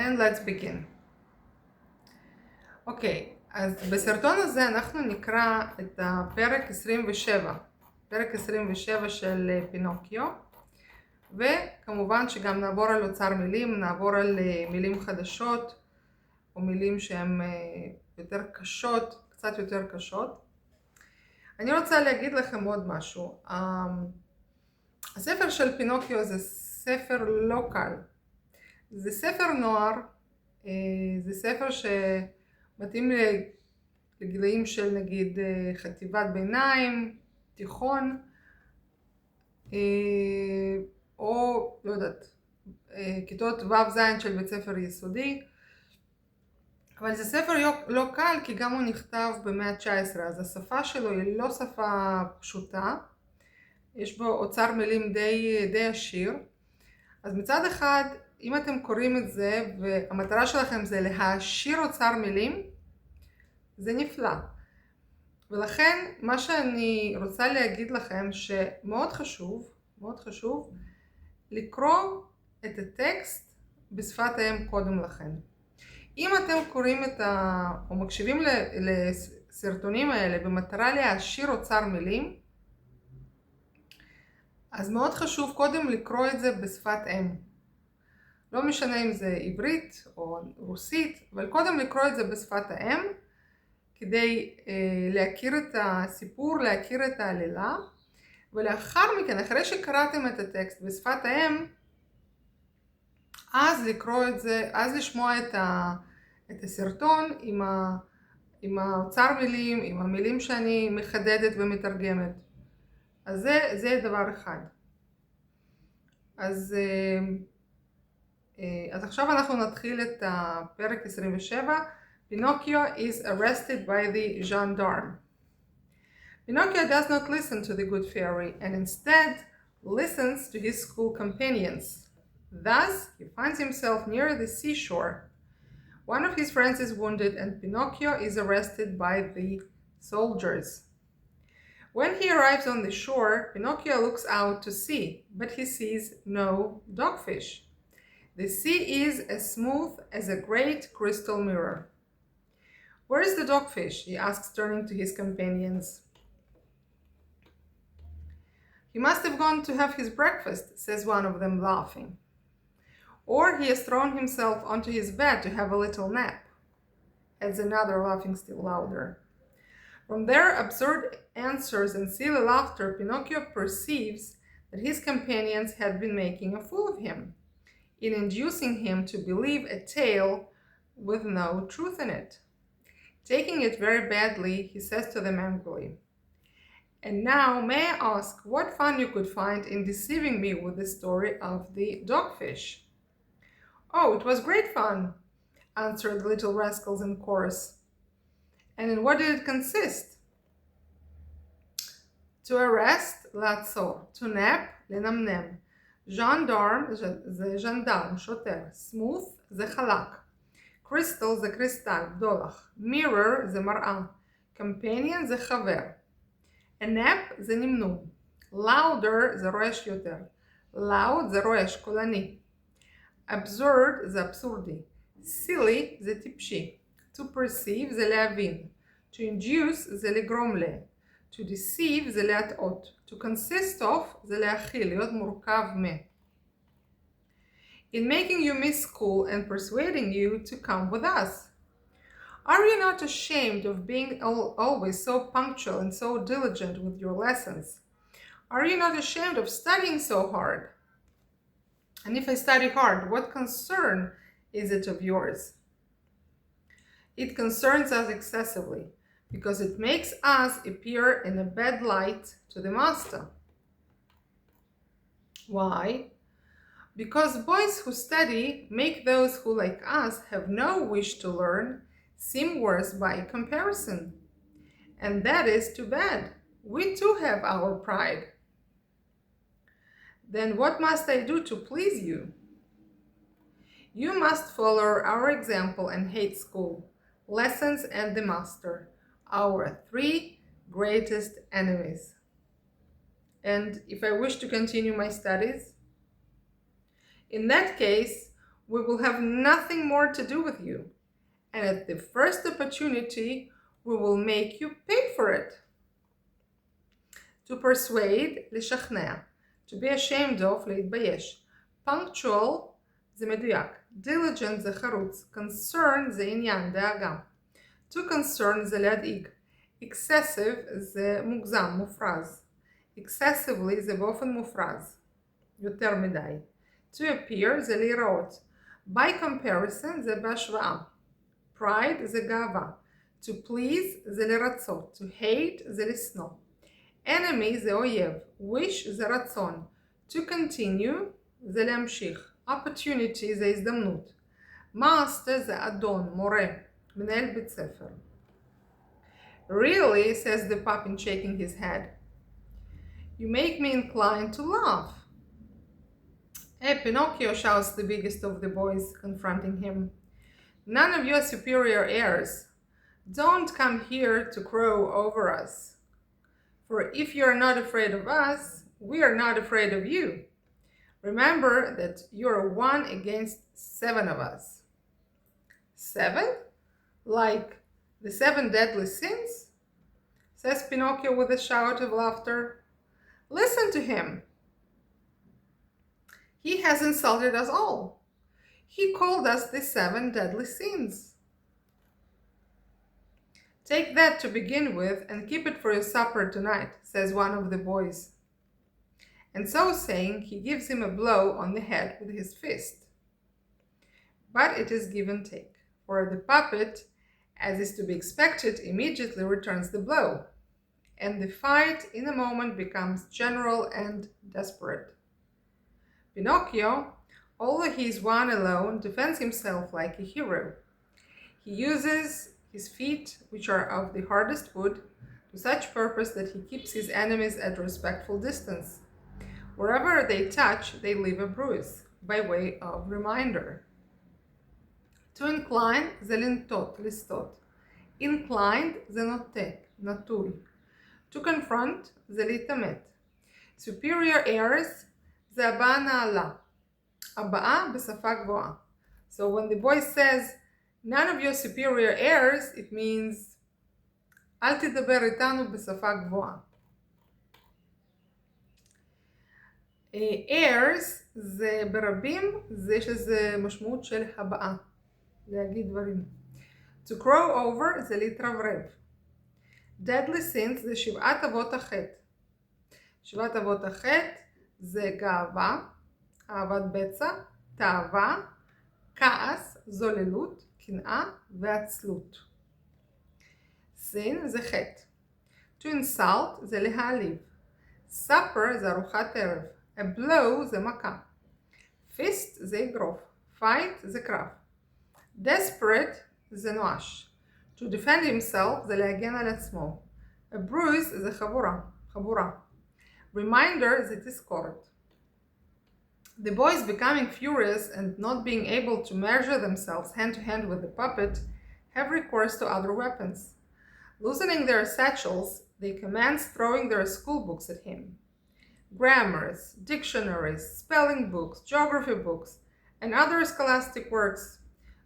and let's begin. אוקיי, אז בסרטון הזה אנחנו נקרא את הפרק 27, פרק 27 של פינוקיו, וכמובן שגם נעבור על אוצר מילים, נעבור על מילים חדשות, או מילים שהן יותר קשות, קצת יותר קשות. אני רוצה להגיד לכם עוד משהו. הספר של פינוקיו זה ספר לא קל. זה ספר נוער, זה ספר שמתאים לגילאים של נגיד חטיבת ביניים, תיכון, או לא יודעת, כיתות ו'-ז' של בית ספר יסודי. אבל זה ספר לא קל כי גם הוא נכתב במאה ה-19, אז השפה שלו היא לא שפה פשוטה. יש בו אוצר מילים די עשיר. אז מצד אחד, אם אתם קוראים את זה והמטרה שלכם זה להעשיר אוצר מילים, זה נפלא. ולכן מה שאני רוצה להגיד לכם שמאוד חשוב לקרוא את הטקסט בשפת האם קודם לכן. אם אתם קוראים או מקשיבים לסרטונים האלה במטרה להעשיר אוצר מילים, אז מאוד חשוב קודם לקרוא את זה בשפת אם. לא משנה אם זה עברית או רוסית, אבל קודם לקרוא את זה בשפת האם, כדי להכיר את הסיפור, להכיר את העלילה, ולאחר מכן, אחרי שקראתם את הטקסט בשפת האם, אז לקרוא את זה, אז לשמוע את הסרטון עם האוצר מילים, עם המילים שאני מחדדת ומתרגמת. אז זה דבר אחד. אז עכשיו אנחנו נתחיל את הפרק 27. Pinocchio is arrested by the gendarme. Pinocchio does not listen to the good fairy and instead listens to his school companions. Thus, he finds himself near the seashore. One of his friends is wounded and Pinocchio is arrested by the soldiers. When he arrives on the shore, Pinocchio looks out to sea, but he sees no dogfish. The sea is as smooth as a great crystal mirror. Where is the dogfish? He asks, turning to his companions. He must have gone to have his breakfast, says one of them, laughing. Or he has thrown himself onto his bed to have a little nap, adds another, laughing still louder. From their absurd answers and silly laughter, Pinocchio perceives that his companions had been making a fool of him, in inducing him to believe a tale with no truth in it. Taking it very badly, he says to them angrily, "And now may I ask what fun you could find in deceiving me with the story of the dogfish?" "Oh, it was great fun," answered the little rascals in chorus. "And in what did it consist?" To arrest, לעצור. To nap, לנמנם. Gendarme זה ז'נדרם, שוטר. Smooth זה חלק. Crystal זה קריסטל, בדולח. Mirror זה מראה. Companion זה חבר. A nap זה נמנום. Louder זה רועש יותר. Loud זה רועש, קולני. Absurd זה אבסורדי. Silly זה טיפשי. To perceive זה להבין. To induce זה לגרום ל. To deceive זה להטעות. To consist of זה להכיל, להיות מורכב מ. In making you miss school and persuading you to come with us. Are you not ashamed of being always so punctual and so diligent with your lessons? Are you not ashamed of studying so hard? And if I study hard, what concern is it of yours? It concerns us excessively, because it makes us appear in a bad light to the master. Why? Because boys who study make those who, like us, have no wish to learn, seem worse by comparison. And that is too bad. We too have our pride. Then what must I do to please you? You must follow our example and hate school, lessons, and the master, our three greatest enemies. And if I wish to continue my studies, in that case, We will have nothing more to do with you, and at the first opportunity, we will make you pay for it. To persuade, לשכנע. To be ashamed of, להתבייש. Punctual זה מדויק. Diligent זה חרוץ. Concern זה עניין, דאגה. To concern זה להדאיג. Excessive זה מוגזם, מופרז. Excessively זה באופן מופרז. יותר מדי. To appear זה להיראות. By comparison זה בהשוואה. Pride זה גאווה. To please זה לרצות. To hate זה לשנוא. Enemy זה אויב. Wish זה רצון. To continue זה להמשיך. Opportunity זה הזדמנות. Master זה אדון, מורה, מנהל בית ספר. Really, says the puppet, shaking his head. You make me inclined to laugh. Hey, Pinocchio, shouts the biggest of the boys, confronting him. None of your superior heirs. Don't come here to crow over us. For if you are not afraid of us, we are not afraid of you. Remember that you are 1 against 7 of us. 7? Like the 7 deadly sins? Says Pinocchio with a shout of laughter. Listen to him. He has insulted us all. He called us the 7 deadly sins. Take that to begin with and keep it for your supper tonight, says one of the boys. And so saying, he gives him a blow on the head with his fist. But it is give and take, for the puppet, as is to be expected, immediately returns the blow, and the fight in a moment becomes general and desperate. Pinocchio, although he is one alone, defends himself like a hero. He uses his feet, which are of the hardest wood, to such purpose that he keeps his enemies at a respectful distance. Wherever they touch, they leave a bruise, by way of reminder. To incline זה לנטות, לסטות. Inclined זה נוטה, נטוי. To confront זה להתעמת. Superior heirs זה הבעה נעלה. הבעה בשפה גבוהה. So when the boy says, none of your superior heirs, it means, אל תדבר איתנו בשפה גבוהה. heirs זה ברבים, יש לזה משמעות של הבעה. להגיד דברים. To crow over זה להתרברב. Deadly sins זה 7 אבות החטא. 7 אבות החטא זה גאווה, אהבת בצע, תאווה, כעס, זוללות, קנאה ועצלות. sin זה חטא. To insult זה להעליב. supper זה ארוחת ערב. A blow זה מכה. fist זה אגרוף. fight זה קרב. desperate זה נואש. To defend himself זה להגן על עצמו. A bruise זה חבורה. Reminder זה תזכורת. The boys, becoming furious and not being able to measure themselves hand to hand with the puppet, have recourse to other weapons. Loosening their satchels, they commence throwing their school books at him. Grammars, dictionaries, spelling books, geography books, and other scholastic works.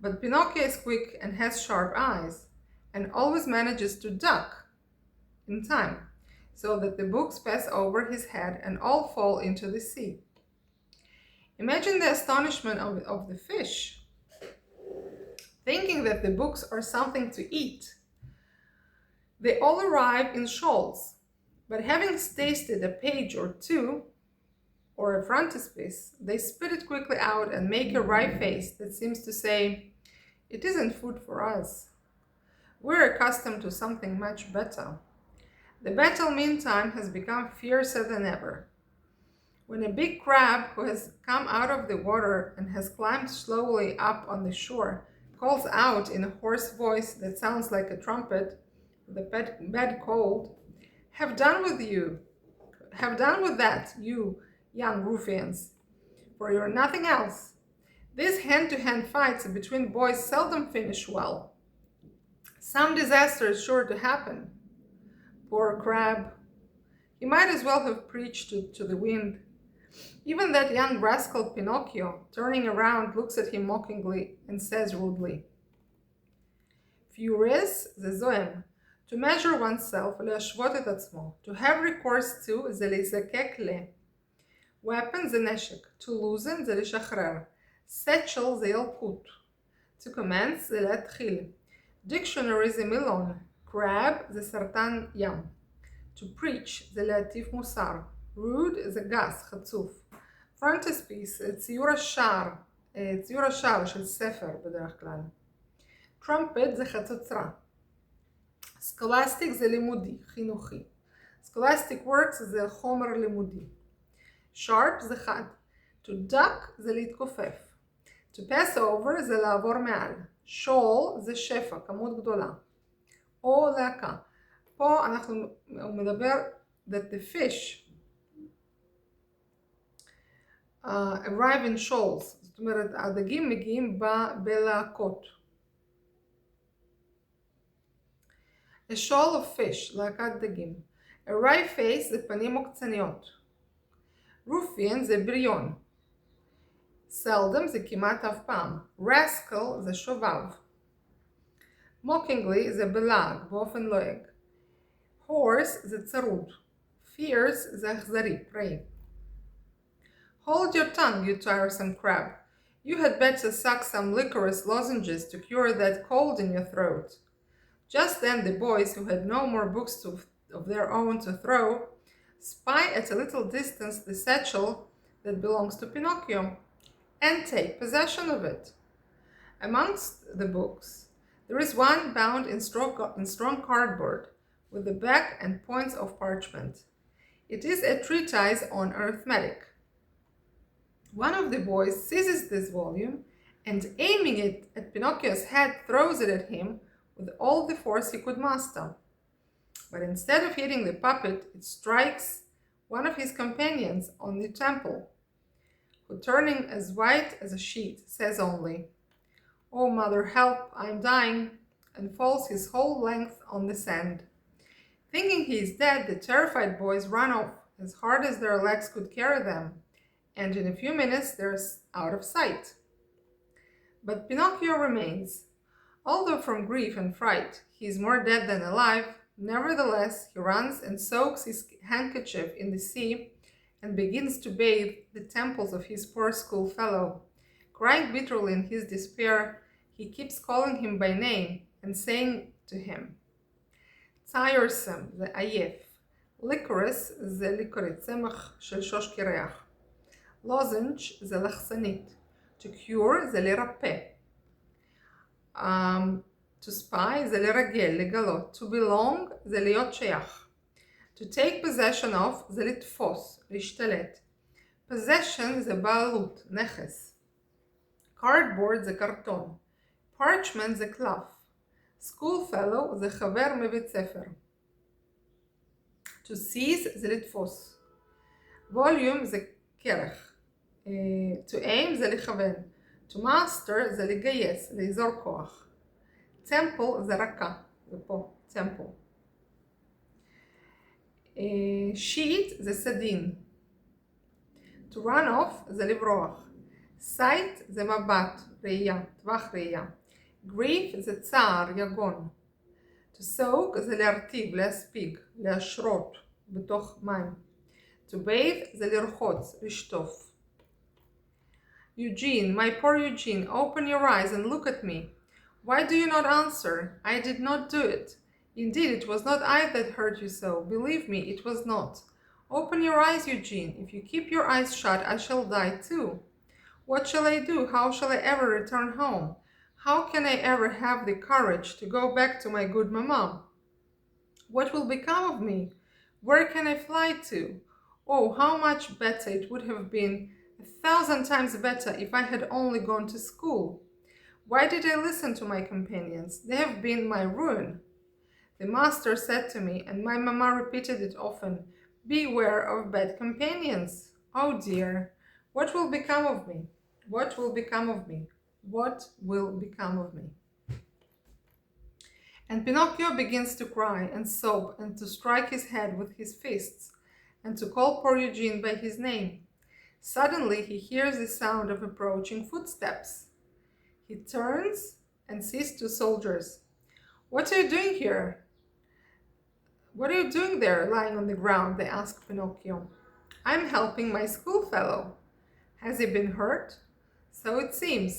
But Pinocchio is quick and has sharp eyes, and always manages to duck in time, so that the books pass over his head and all fall into the sea. Imagine the astonishment of the fish, thinking that the books are something to eat. They all arrive in shoals, but having tasted a page or two, or a frontispiece, they spit it quickly out and make a wry face that seems to say, "It isn't food for us. We're accustomed to something much better." The battle, meantime, has become fiercer than ever. When a big crab who has come out of the water and has climbed slowly up on the shore calls out in a hoarse voice that sounds like a trumpet with a bad cold, Have done with that, you young ruffians, for you're nothing else. These hand-to-hand fights between boys seldom finish well. Some disaster is sure to happen. Poor crab. He might as well have preached to the wind. Even that young rascal Pinocchio, turning around, looks at him mockingly and says rudely, Furious זה זועם. To measure oneself, להשוות את עצמו. To have recourse to זה להיזקק ל. Weapon זה נשק. To loosen זה לשחרר. Satchel זה ילקוט. To commence זה להתחיל. Dictionary זה מילון. Crab זה סרטן ים. To preach זה להטיף מוסר. Rude זה גס, חצוף. Frontispiece, ציור השער של ספר בדרך כלל. Trumpet זה חצוצרה. Scholastic זה לימודי, חינוכי. Scholastic works זה חומר לימודי. Sharp זה חד. To duck זה להתכופף. To pass over זה לעבור מעל. Shoal זה שפע, כמות גדולה. או להקה. פה הוא מדבר that the fish arrive in shoals. זאת אומרת, הדגים מגיעים בלהקות. A shoal of fish, להקת דגים. A wry face זה פנים עוקצניות. Ruffian זה בריון. Seldom זה כמעט אף פעם. Rascal זה שובב. Mockingly זה בלעג, באופן לועג. Horse זה צרוד. Fierce זה אכזרי, פראי. Hold your tongue, you tiresome crab. You had better suck some licorice lozenges to cure that cold in your throat. Just then the boys, who had no more books of their own to throw, spy at a little distance the satchel that belongs to Pinocchio, and take possession of it. Amongst the books, there is one bound in strong cardboard, with the back and points of parchment. It is a treatise on arithmetic. One of the boys seizes this volume and, aiming it at Pinocchio's head, throws it at him with all the force he could muster. But instead of hitting the puppet, it strikes one of his companions on the temple, who, turning as white as a sheet, says only, "Oh, mother, help, I'm dying," and falls his whole length on the sand. Thinking he is dead, the terrified boys run off as hard as their legs could carry them, and in a few minutes they're out of sight. But Pinocchio remains. Although from grief and fright he is more dead than alive, nevertheless he runs and soaks his handkerchief in the sea and begins to bathe the temples of his poor schoolfellow. Crying bitterly in his despair, he keeps calling him by name and saying to him, tiresome זה עייף. Licorice זה ליקורית, צמח של שוש קירח. Lozenge זה לחסנית. To cure זה לרפא. To spy זה לרגל, לגלות. To belong זה להיות שייך. To take possession of זה לתפוס, להשתלט. Possession זה בעלות, נכס. Cardboard זה קרטון. Parchment זה קלף. Schoolfellow זה חבר מבית ספר. To seize זה לתפוס. Volume זה כרך. To aim זה לכוון. To master זה לגייס, לאזור כוח. Temple זה רכה. זה פה, temple. Sheet זה סדין. To run off זה לברוח. Sight זה מבט, ראייה, טווח ראייה. Grief זה צער, יגון. To soak זה להרטיב, להספיג, להשרות בתוך מים. To bathe זה לרחוץ, לשטוף. Eugene, my poor Eugene, open your eyes and look at me. Why do you not answer? I did not do it. Indeed, it was not I that hurt you so. Believe me, it was not. Open your eyes, Eugene. If you keep your eyes shut, I shall die too. What shall I do? How shall I ever return home? How can I ever have the courage to go back to my good mamma? What will become of me? Where can I fly to? Oh, how much better it would have been, 1,000 times better, if I had only gone to school. Why did I listen to my companions? They have been my ruin. The master said to me, and my mamma repeated it often, beware of bad companions. Oh dear, what will become of me? What will become of me? What will become of me? And Pinocchio begins to cry and sob and to strike his head with his fists and to call poor Eugene by his name. Suddenly he hears the sound of approaching footsteps. He turns and sees two soldiers. "What are you doing here? What are you doing there, lying on the ground?" they ask Pinocchio. "I'm helping my schoolfellow." "Has he been hurt?" "So it seems.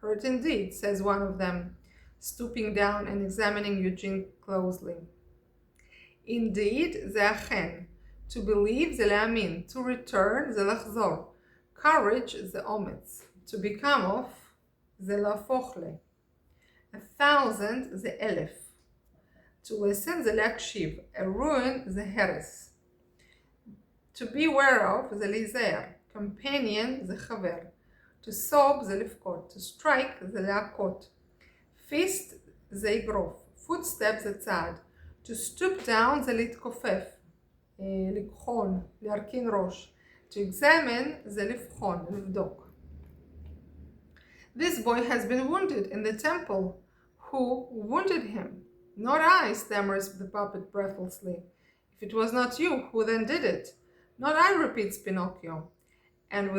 Hurt indeed," says one of them, stooping down and examining Eugene closely. "Indeed, זה אכן. To believe זה להאמין. To return זה לחזור. Courage זה אומץ. To become of זה להפוך ל. 1,000 זה 1,000. To listen זה להקשיב. A ruin זה הרס. To beware of זה להיזהר. Companion זה חבר. To sob זה לבכות. To strike זה להכות. Fist זה אגרוף. Footstep זה צעד. To stoop down זה להתכופף. לקחון, להרכין ראש. To examine זה לבחון, לבדוק. "This boy has been wounded in the temple. Who wounded him?" "Not I," stammers the puppet breathlessly. "If it was not you, who then did it?" "Not I," repeats Pinocchio. And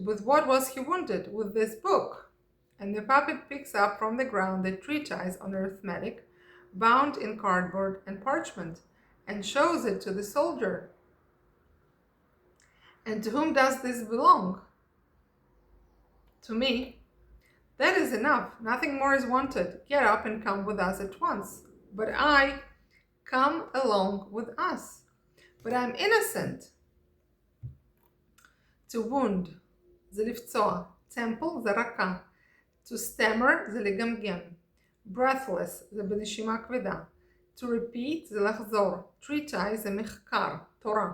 with what was he wounded?" "With this book." And the puppet picks up from the ground the treatise on arithmetic, bound in cardboard and parchment, and shows it to the soldier. "And to whom does this belong?" "To me." "That is enough. Nothing more is wanted. Get up and come with us at once." "But I..." "Come along with us." "But I'm innocent." To wound זה לפצוע. Temple זה רכה. To stammer זה לגמגם. Breathless זה בנשימה כבדה. To repeat זה לחזור. Treatise זה מחקר, תורה.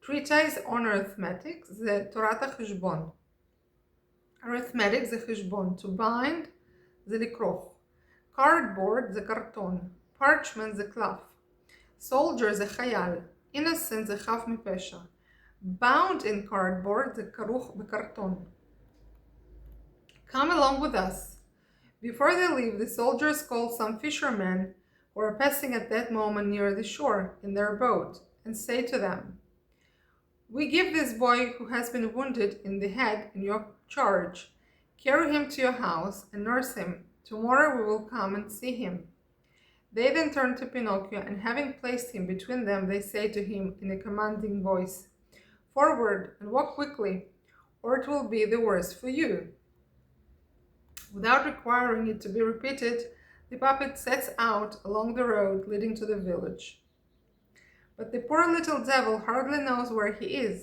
Treatise on arithmetic זה תורת החשבון. Arithmetic זה חשבון. To bind זה לכרוך. Cardboard זה קרטון. Parchment זה קלף. Soldier זה חייל. Innocent זה חף מפשע. Bound in cardboard זה כרוך בקרטון. Come along with us. Before they leave, the soldiers call some fishermen who are passing at that moment near the shore in their boat and say to them, "We give this boy who has been wounded in the head in your charge. Carry him to your house and nurse him. Tomorrow we will come and see him." They then turn to Pinocchio, and having placed him between them, they say to him in a commanding voice, "Forward and walk quickly, or it will be the worse for you." Without requiring it to be repeated, the puppet sets out along the road leading to the village. But the poor little devil hardly knows where he is.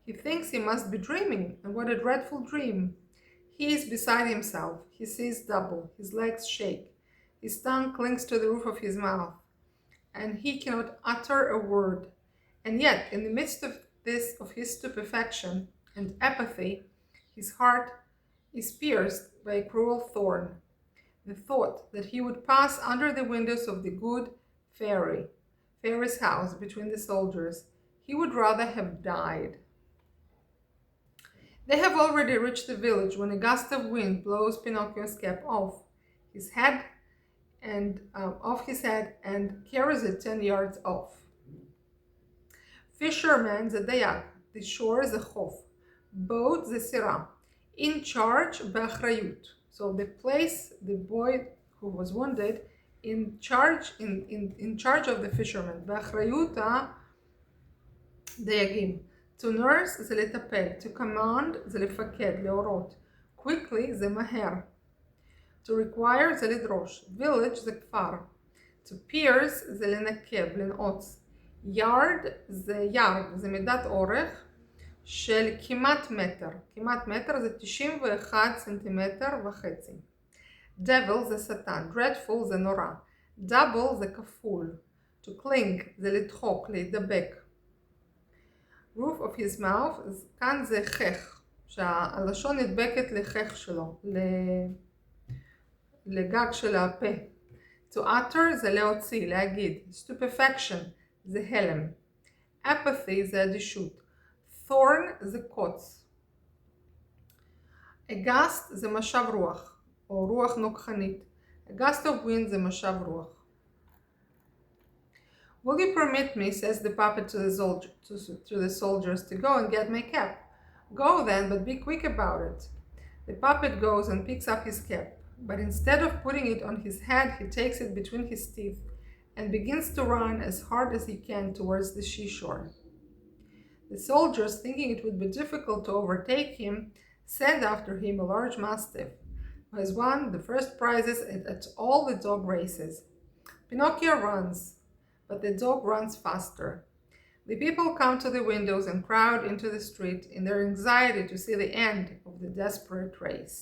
He thinks he must be dreaming, and what a dreadful dream! He is beside himself. He sees double. His legs shake. His tongue clings to the roof of his mouth, and he cannot utter a word. And yet, in the midst of his stupefaction and apathy, his heart is pierced by a cruel thorn. The thought that he would pass under the windows of the good fairy's house between the soldiers. He would rather have died. They have already reached the village when a gust of wind blows Pinocchio's cap off his head and carries it 10 yards off. Fisherman זה דייג, the shore זה חוף, boat זה סירה, in charge באחריות. So the place, the boy who was wounded, in charge of the fishermen, באחריות הדייגים. To nurse זה לטפל, to command זה לפקד, להורות, quickly זה מהר. To require זה לדרוש, village זה כפר. To pierce זה לנקב, לנעוץ. yard זה זה מידת אורך של כמעט מטר. כמעט מטר זה 91 סנטימטר וחצי. devil זה שטן. dreadful זה נורא. double זה כפול. to cling זה לדחוק, להידבק. roof of his mouth, כאן זה חך, שהלשון נדבקת לחך שלו, לגג של הפה. to utter זה להוציא, להגיד. stupefaction זה הלם. apathy זה אדישות. thorn זה קוץ. a gust זה משב רוח, או רוח נוקחנית. a gust of wind זה משב רוח. "Will you permit me," says the puppet to the soldiers, "to go and get my cap?" "Go then, but be quick about it." The puppet goes and picks up his cap, but instead of putting it on his head, he takes it between his teeth and begins to run as hard as he can towards the seashore. The soldiers, thinking it would be difficult to overtake him, send after him a large mastiff, who has won the first prizes at all the dog races. Pinocchio runs, but the dog runs faster. The people come to the windows and crowd into the street in their anxiety to see the end of the desperate race.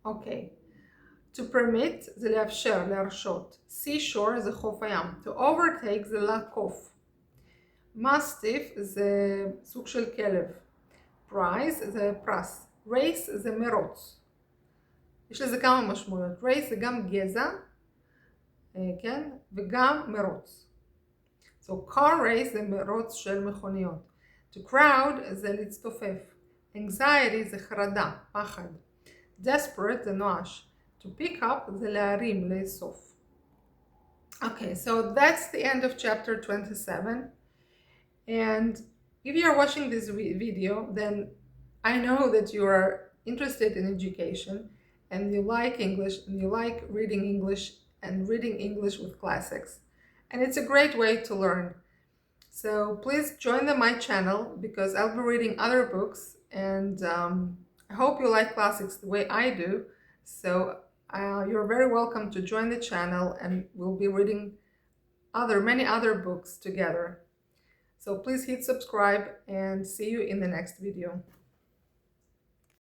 Okay. To permit זה לאפשר, להרשות. seashore זה חוף הים. To overtake זה לעקוף. mastiff זה סוג של כלב. prize זה פרס. race זה מרוץ. יש לזה כמה משמעויות. race זה גם גזע, כן? וגם מרוץ. So car race זה מרוץ של מכוניות. To crowd זה להצטופף. anxiety זה חרדה, פחד. desperate זה נואש. To pick up זה להרים, לאסוף. Okay, so that's the end of chapter 27. And if you are watching this video, then I know that you are interested in education and you like English and you like reading English and reading English with classics. And it's a great way to learn. So please join my channel because I'll be reading other books, and I hope you like classics the way I do. So you're very welcome to join the channel and we'll be reading many other books together. So please hit subscribe and see you in the next video.